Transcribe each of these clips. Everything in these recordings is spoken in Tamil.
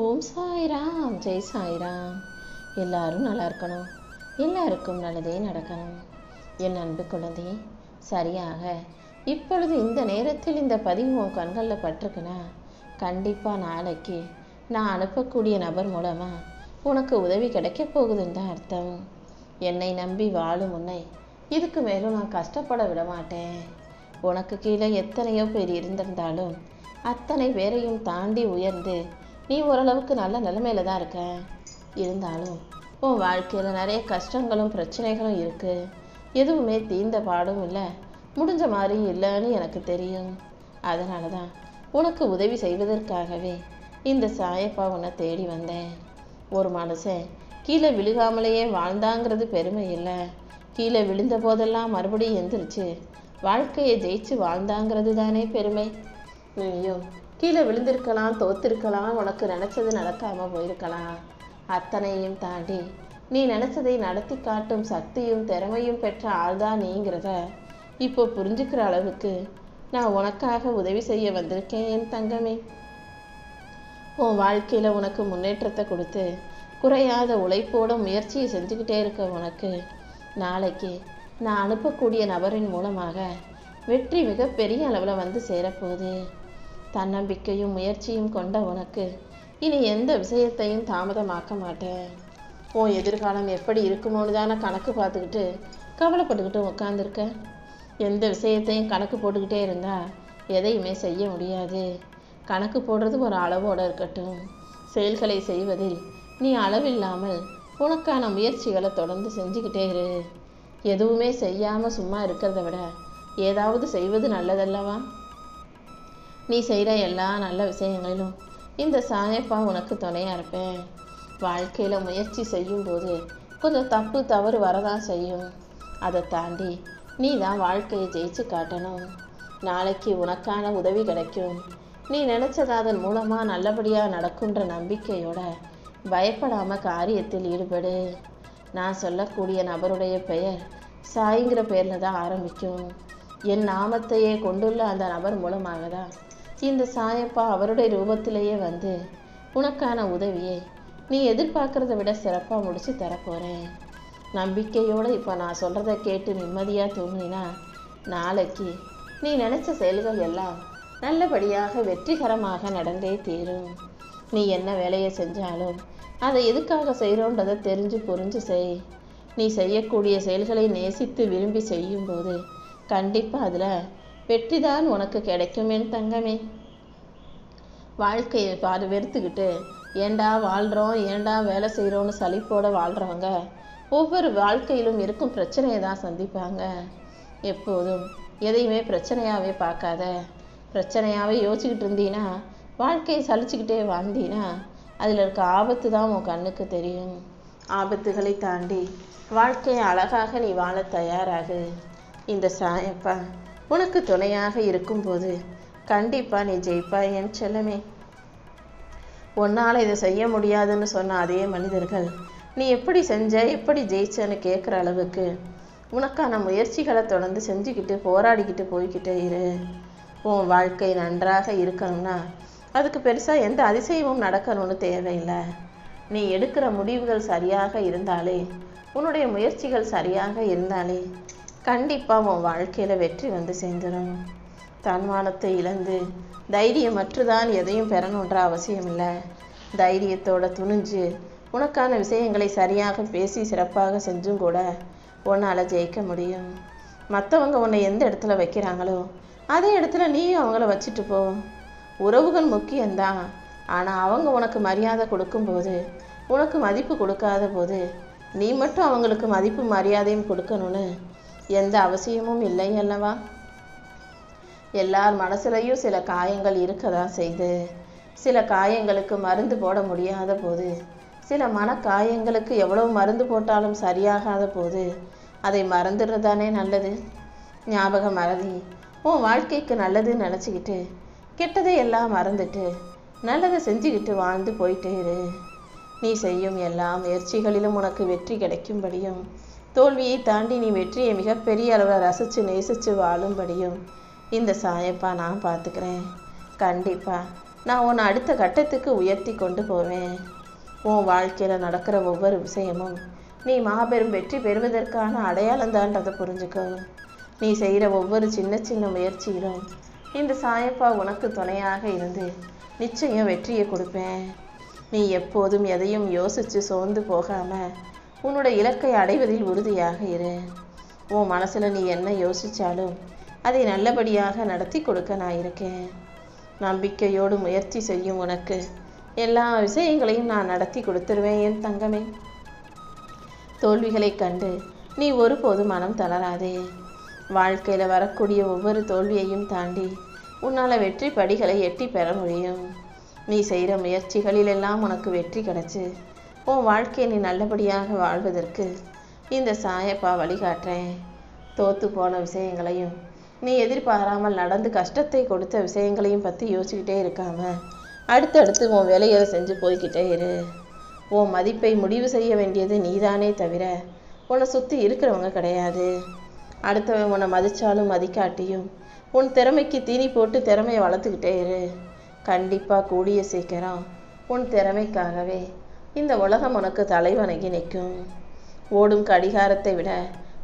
ஓம் சாய்ராம், ஜெய் சாய்ராம். எல்லாரும் நல்லா இருக்கணும், எல்லாருக்கும் நல்லதே நடக்கணும். என் அன்பு குழந்தை, சரியாக இப்பொழுது இந்த நேரத்தில் இந்த பதிவு உன் கண்களில் பட்டிருக்குன்னா கண்டிப்பாக நாளைக்கு நான் அனுப்பக்கூடிய நபர் மூலமாக உனக்கு உதவி கிடைக்க போகுதுன்னு தான் அர்த்தம். என்னை நம்பி வாழும் உன்னை இதுக்கு மேலும் நான் கஷ்டப்பட விட மாட்டேன். உனக்கு கீழே எத்தனையோ பேர் இருந்திருந்தாலும் அத்தனை பேரையும் தாண்டி உயர்ந்து நீ ஓரளவுக்கு நல்ல நிலைமையில தான் இருக்க. இருந்தாலும் உன் வாழ்க்கையில் நிறைய கஷ்டங்களும் பிரச்சனைகளும் இருக்குது. எதுவுமே தீர்ந்த பாடும் இல்லை, முடிஞ்ச மாதிரி இல்லைன்னு எனக்கு தெரியும். அதனால தான் உனக்கு உதவி செய்வதற்காகவே இந்த சாயப்பா உன்னை தேடி வந்தேன். ஒரு மனுஷன் கீழே விழுகாமலேயே வாழ்ந்தாங்கிறது பெருமை இல்லை, கீழே விழுந்த போதெல்லாம் மறுபடியும் எந்திரிச்சு வாழ்க்கையை ஜெயிச்சு வாழ்ந்தாங்கிறது தானே பெருமை. நீயும் கீழே விழுந்திருக்கலாம், தோத்திருக்கலாம், உனக்கு நினச்சது நடக்காமல் போயிருக்கலாம். அத்தனையும் தாண்டி நீ நினச்சதை நடத்தி காட்டும் சக்தியும் திறமையும் பெற்ற ஆள்தான் நீங்கிறத இப்போ புரிஞ்சுக்கிற அளவுக்கு நான் உனக்காக உதவி செய்ய வந்திருக்கேன் என் தங்கமே. உன் வாழ்க்கையில் உனக்கு முன்னேற்றத்தை கொடுத்து குறையாத உழைப்போட முயற்சியை செஞ்சுக்கிட்டே இருக்க உனக்கு நாளைக்கு நான் அனுப்பக்கூடிய நபரின் மூலமாக வெற்றி மிகப்பெரிய அளவில் வந்து சேரப்போகுது. தன்னம்பிக்கையும் முயற்சியும் கொண்ட உனக்கு இனி எந்த விஷயத்தையும் தாமதமாக்க மாட்டேன். உன் எதிர்காலம் எப்படி இருக்குமோன்னு தானே கணக்கு பார்த்துக்கிட்டு கவலைப்பட்டுக்கிட்டு உட்காந்துருக்க. எந்த விஷயத்தையும் கணக்கு போட்டுக்கிட்டே இருந்தால் எதையுமே செய்ய முடியாது. கணக்கு போடுறது ஒரு அளவோடு இருக்கட்டும். செயல்களை செய்வதில் நீ அளவில்லாமல் உனக்கான முயற்சிகளை தொடர்ந்து செஞ்சுக்கிட்டே இரு. எதுவுமே செய்யாமல் சும்மா இருக்கிறத விட ஏதாவது செய்வது நல்லதல்லவா? நீ செய்கிற எல்லா நல்ல விஷயங்களிலும் இந்த சாயப்பா உனக்கு துணையாக இருப்பேன். வாழ்க்கையில் முயற்சி செய்யும்போது கொஞ்சம் தப்பு தவறு வரதான் செய்யும். அதை தாண்டி நீ தான் வாழ்க்கையை ஜெயிச்சு காட்டணும். நாளைக்கு உனக்கான உதவி கிடைக்கும். நீ நினச்சது அதன் மூலமாக நல்லபடியாக நடக்குன்ற நம்பிக்கையோட பயப்படாமல் காரியத்தில் ஈடுபடு. நான் சொல்லக்கூடிய நபருடைய பெயர் சாய்ங்கிற பேரில் தான் ஆரம்பிக்கும். என் நாமத்தையே கொண்டுள்ள அந்த நபர் மூலமாக தான் இந்த சாயப்பா அவருடைய ரூபத்திலேயே வந்து உனக்கான உதவியை நீ எதிர்பார்க்கறத விட சிறப்பாக முடிச்சு தரப்போகிறேன். நம்பிக்கையோடு இப்போ நான் சொல்கிறத கேட்டு நிம்மதியாக தூங்கினா நாளைக்கு நீ நினச்ச செயல்கள் எல்லாம் நல்லபடியாக வெற்றிகரமாக நடந்தே தீரும். நீ என்ன வேலையை செஞ்சாலும் அதை எதுக்காக செய்கிறோன்றதை தெரிஞ்சு புரிஞ்சு செய். நீ செய்யக்கூடிய செயல்களை நேசித்து விரும்பி செய்யும்போது கண்டிப்பாக அதில் வெற்றிதான் உனக்கு கிடைக்குமேன் தங்கமே. வாழ்க்கையை வெறுத்துக்கிட்டு ஏண்டா வாழ்கிறோம், ஏண்டா வேலை செய்கிறோன்னு சலிப்போடு வாழ்கிறவங்க ஒவ்வொரு வாழ்க்கையிலும் இருக்கும் பிரச்சனையை தான் சந்திப்பாங்க. எப்போதும் எதையுமே பிரச்சனையாகவே பார்க்காத. பிரச்சனையாகவே யோசிச்சுக்கிட்டு இருந்தீன்னா வாழ்க்கையை சலிச்சுக்கிட்டே வாழ்ந்தீன்னா அதில் இருக்க ஆபத்து தான் உன் கண்ணுக்கு தெரியும். ஆபத்துகளை தாண்டி வாழ்க்கையை அழகாக நீ வாழ தயாராகு. இந்த சாயப்பா உனக்கு துணையாக இருக்கும்போது கண்டிப்பாக நீ ஜெயிப்பாய் என் செல்லமே. உன்னால் இதை செய்ய முடியாதுன்னு சொன்ன அதே மனிதர்கள் நீ எப்படி செஞ்ச, எப்படி ஜெயிச்சன்னு கேட்குற அளவுக்கு உனக்கான முயற்சிகளை தொடர்ந்து செஞ்சுக்கிட்டு போராடிக்கிட்டு போய்கிட்டே இரு. உன் வாழ்க்கை நன்றாக இருக்கணும்னா அதுக்கு பெருசாக எந்த அதிசயமும் நடக்கணும்னு தேவையில்லை. நீ எடுக்கிற முடிவுகள் சரியாக இருந்தாலே, உன்னுடைய முயற்சிகள் சரியாக இருந்தாலே கண்டிப்பாக உன் வாழ்க்கையில் வெற்றி வந்து சேர்ந்துடும். தன்மானத்தை இழந்து தைரியமற்றுதான் எதையும் பெறணுன்ற அவசியம் இல்லை. தைரியத்தோட துணிஞ்சு உனக்கான விஷயங்களை சரியாக பேசி சிறப்பாக செஞ்சும் கூட உன்னால் ஜெயிக்க முடியும். மற்றவங்க உன்னை எந்த இடத்துல வைக்கிறாங்களோ அதே இடத்துல நீயும் அவங்கள வச்சுட்டு போ. உறவுகள் முக்கியம்தான், ஆனால் அவங்க உனக்கு மரியாதை கொடுக்கும்போது உனக்கு மதிப்பு கொடுக்காத போது நீ மட்டும் அவங்களுக்கு மதிப்பு மரியாதையும் கொடுக்கணும்னு எந்த அவசியமும் இல்லை அல்லவா? எல்லார் மனசுலையும் சில காயங்கள் இருக்க தான் செய்து. சில காயங்களுக்கு மருந்து போட முடியாத போது, சில மன காயங்களுக்கு எவ்வளவு மருந்து போட்டாலும் சரியாகாத போது அதை மறந்துடுறதானே நல்லது. ஞாபக மறதி உன் வாழ்க்கைக்கு நல்லதுன்னு நினச்சிக்கிட்டு கெட்டதை எல்லாம் மறந்துட்டு நல்லதை செஞ்சுக்கிட்டு வாழ்ந்து போயிட்டே இரு. நீ செய்யும் எல்லா முயற்சிகளிலும் உனக்கு வெற்றி கிடைக்கும்படியும், தோல்வியை தாண்டி நீ வெற்றியை மிகப்பெரிய அளவில் ரசித்து நேசித்து வாழும்படியும் இந்த சாயப்பா நான் பார்த்துக்கிறேன். கண்டிப்பாக நான் உன்னை அடுத்த கட்டத்துக்கு உயர்த்தி கொண்டு போவேன். உன் வாழ்க்கையில் நடக்கிற ஒவ்வொரு விஷயமும் நீ மாபெரும் வெற்றி பெறுவதற்கான அடையாளம்தான்றதை புரிஞ்சுக்கோ. நீ செய்கிற ஒவ்வொரு சின்ன சின்ன முயற்சியிலும் இந்த சாயப்பா உனக்கு துணையாக இருந்து நிச்சயம் வெற்றியை கொடுப்பேன். நீ எப்போதும் எதையும் யோசித்து சோர்ந்து போகாமல் உன்னோட இலக்கை அடைவதில் உறுதியாக இரு. உன் மனசில் நீ என்ன யோசித்தாலும் அதை நல்லபடியாக நடத்தி கொடுக்க நான் இருக்கேன். நம்பிக்கையோடு முயற்சி செய்யும் உனக்கு எல்லா விஷயங்களையும் நான் நடத்தி கொடுத்துருவேன் என் தங்கமே. தோல்விகளை கண்டு நீ ஒருபோதும் மனம் தளராதே. வாழ்க்கையில் வரக்கூடிய ஒவ்வொரு தோல்வியையும் தாண்டி உன்னால் வெற்றி படிகளை எட்டி பெற முடியும். நீ செய்கிற முயற்சிகளிலெல்லாம் உனக்கு வெற்றி கிடைச்சு உன் வாழ்க்கையை நீ நல்லபடியாக வாழ்வதற்கு இந்த சாயப்பா வழிகாட்டுறேன். தோற்று போன விஷயங்களையும் நீ எதிர்பாராமல் நடந்து கஷ்டத்தை கொடுத்த விஷயங்களையும் பற்றி யோசிக்கிட்டே இருக்காம அடுத்தடுத்து உன் வேலைகளை செஞ்சு போய்கிட்டே இரு. உன் மதிப்பை முடிவு செய்ய வேண்டியது நீதானே தவிர உன்னை சுற்றி இருக்கிறவங்க கிடையாது. அடுத்தவன் உன்னை மதித்தாலும் மதிக்காட்டியும் உன் திறமைக்கு தீனி போட்டு திறமையை வளர்த்துக்கிட்டே இரு. கண்டிப்பாக கூடிய சீக்கிரம் உன் திறமைக்காகவே இந்த உலகம் உனக்கு தலைவணங்கி நிற்கும். ஓடும் கடிகாரத்தை விட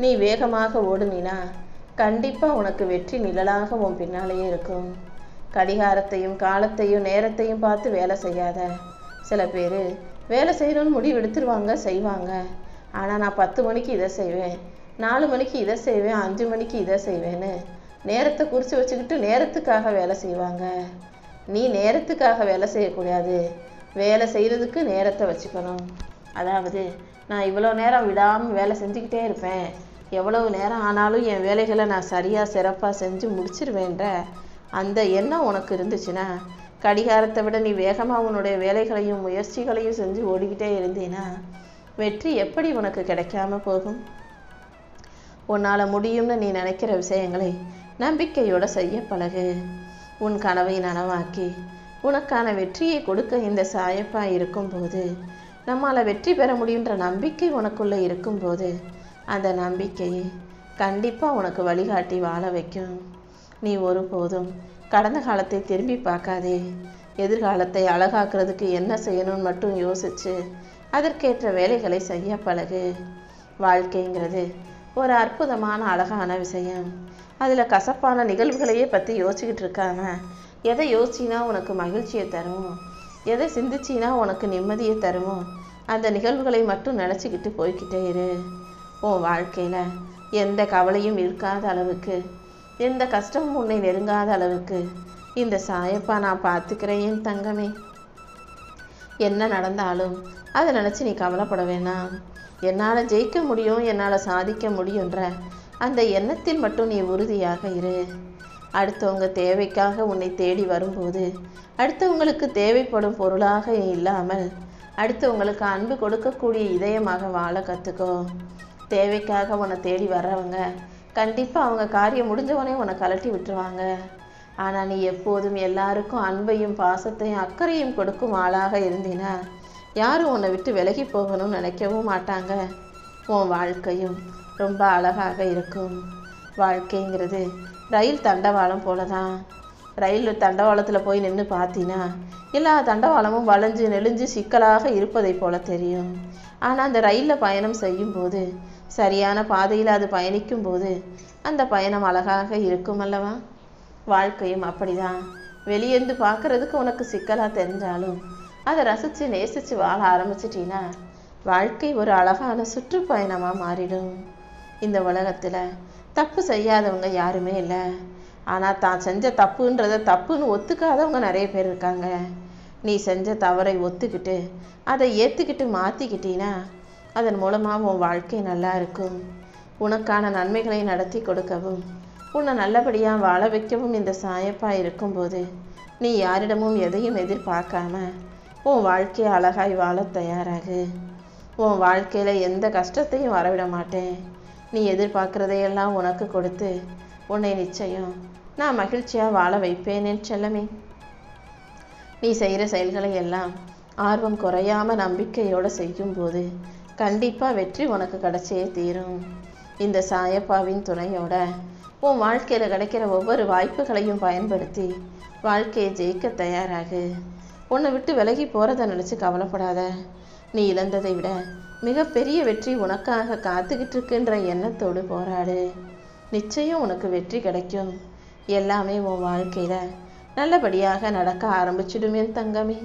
நீ வேகமாக ஓடுனினா கண்டிப்பாக உனக்கு வெற்றி நிழலாக உன் பின்னாலேயே இருக்கும். கடிகாரத்தையும் காலத்தையும் நேரத்தையும் பார்த்து வேலை செய்யாத. சில பேர் வேலை செய்யணும்னு முடிவு எடுத்துருவாங்க, செய்வாங்க. ஆனால் நான் 10 மணிக்கு இதை செய்வேன், 4 மணிக்கு இதை செய்வேன், 5 மணிக்கு இதை செய்வேன்னு நேரத்தை குறித்து வச்சுக்கிட்டு நேரத்துக்காக வேலை செய்வாங்க. நீ நேரத்துக்காக வேலை செய்யக்கூடாது, வேலை செய்கிறதுக்கு நேரத்தை வச்சுக்கணும். அதாவது நான் இவ்வளோ நேரம் விடாமல் வேலை செஞ்சுக்கிட்டே இருப்பேன், எவ்வளவு நேரம் ஆனாலும் என் வேலைகளை நான் சரியாக சிறப்பாக செஞ்சு முடிச்சிருவேன்ற அந்த எண்ணம் உனக்கு இருந்துச்சுன்னா கடிகாரத்தை விட நீ வேகமாக உன்னுடைய வேலைகளையும் முயற்சிகளையும் செஞ்சு ஓடிக்கிட்டே இருந்தீன்னா வெற்றி எப்படி உனக்கு கிடைக்காம போகும்? உன்னால் முடியும்னு நீ நினைக்கிற விஷயங்களை நம்பிக்கையோடு செய்ய பழகு. உன் கனவை நனவாக்கி உனக்கான வெற்றியை கொடுக்க இந்த சாயப்பா இருக்கும்போது, நம்மால் வெற்றி பெற முடியுன்ற நம்பிக்கை உனக்குள்ளே இருக்கும்போது அந்த நம்பிக்கையை கண்டிப்பாக உனக்கு வழிகாட்டி வாழ வைக்கும். நீ ஒருபோதும் கடந்த காலத்தை திரும்பி பார்க்காதே. எதிர்காலத்தை அழகாக்குறதுக்கு என்ன செய்யணும்னு மட்டும் யோசிச்சு அதற்கேற்ற வேலைகளை செய்ய பழகு. வாழ்க்கைங்கிறது ஒரு அற்புதமான அழகான விஷயம். அதில் கசப்பான நிகழ்வுகளையே பற்றி யோசிச்சுக்கிட்டு இருக்காம எதை யோசிச்சினா உனக்கு மகிழ்ச்சியை தருமோ, எதை சிந்திச்சினா உனக்கு நிம்மதியை தருமோ அந்த நிகழ்வுகளை மட்டும் நினச்சிக்கிட்டு போய்கிட்டே இரு. உன் வாழ்க்கையில் எந்த கவலையும் இருக்காத அளவுக்கு, எந்த கஷ்டமும் உன்னை நெருங்காத அளவுக்கு இந்த சாயப்பா நான் பார்த்துக்கிறேன் என் தங்கமே. என்ன நடந்தாலும் அதை நினச்சி நீ கவலைப்பட வேணாம். என்னால் ஜெயிக்க முடியும், என்னால் சாதிக்க முடியுன்ற அந்த எண்ணத்தில் மட்டும் நீ உறுதியாக இரு. அடுத்தவங்க தேவைக்காக உன்னை தேடி வரும்போது அடுத்தவங்களுக்கு தேவைப்படும் பொருளாக இல்லாமல் அடுத்தவங்களுக்கு அன்பு கொடுக்கக்கூடிய இதயமாக வாழ கற்றுக்கோ. தேவைக்காக உன்னை தேடி வர்றவங்க கண்டிப்பாக அவங்க காரியம் முடிஞ்சவனே உன்னை கலட்டி விட்டுருவாங்க. ஆனால் நீ எப்போதும் எல்லாருக்கும் அன்பையும் பாசத்தையும் அக்கறையும் கொடுக்கும் ஆளாக இருந்தினா யாரும் உன்னை விட்டு விலகி போகணும்னு நினைக்கவும் மாட்டாங்க. உன் வாழ்க்கையும் ரொம்ப அழகாக இருக்கும். வாழ்க்கைங்கிறது ரயில் தண்டவாளம் போல தான். ரயில் தண்டவாளத்தில் போய் நின்று பார்த்தீங்கன்னா எல்லா தண்டவாளமும் வளைஞ்சு நெளிஞ்சு சிக்கலாக இருப்பதை போல தெரியும். ஆனால் அந்த ரயிலில் பயணம் செய்யும்போது, சரியான பாதையில் அது பயணிக்கும் போது அந்த பயணம் அழகாக இருக்கும் அல்லவா? வாழ்க்கையும் அப்படிதான். வெளியேந்து பார்க்கறதுக்கு உனக்கு சிக்கலாக தெரிஞ்சாலும் அதை ரசித்து நேசித்து வாழ ஆரம்பிச்சிட்டின்னா வாழ்க்கை ஒரு அழகான சுற்றுப்பயணமாக மாறிடும். இந்த உலகத்தில் தப்பு செய்யாதவங்க யாருமே இல்லை. ஆனால் தான் செஞ்ச தப்புன்றதை தப்புன்னு ஒத்துக்காதவங்க நிறைய பேர் இருக்காங்க. நீ செஞ்ச தவறை ஒத்துக்கிட்டு அதை ஏற்றுக்கிட்டு மாற்றிக்கிட்டீன்னா அதன் மூலமாக உன் வாழ்க்கை நல்லா இருக்கும். உனக்கான நன்மைகளை நடத்தி கொடுக்கவும் உன்னை நல்லபடியாக வாழ வைக்கவும் இந்த சாயப்பா இருக்கும்போது நீ யாரிடமும் எதையும் எதிர்பார்க்காம உன் வாழ்க்கையை அழகாய் வாழ தயாராகு. உன் வாழ்க்கையில் எந்த கஷ்டத்தையும் வரவிட மாட்டேன். நீ எதிர்பார்க்குறதையெல்லாம் உனக்கு கொடுத்து உன்னை நிச்சயம் நான் மகிழ்ச்சியாக வாழ வைப்பேன் என் செல்லமே. நீ செய்கிற செயல்களை எல்லாம் ஆர்வம் குறையாமல் நம்பிக்கையோடு செய்யும்போது கண்டிப்பாக வெற்றி உனக்கு கிடைச்சே தீரும். இந்த சாயப்பாவின் துணையோட உன் வாழ்க்கையில் கிடைக்கிற ஒவ்வொரு வாய்ப்புகளையும் பயன்படுத்தி வாழ்க்கையை ஜெயிக்க தயாராகு. உன்னை விட்டு விலகி போகிறத நினச்சி கவலைப்படாத. நீ இழந்ததை விட மிகப்பெரிய வெற்றி உனக்காக காத்துக்கிட்டு இருக்குன்ற எண்ணத்தோடு போராடு. நிச்சயம் உனக்கு வெற்றி கிடைக்கும். எல்லாமே உன் வாழ்க்கையில் நல்லபடியாக நடக்க ஆரம்பிச்சிடுமே தங்கமே.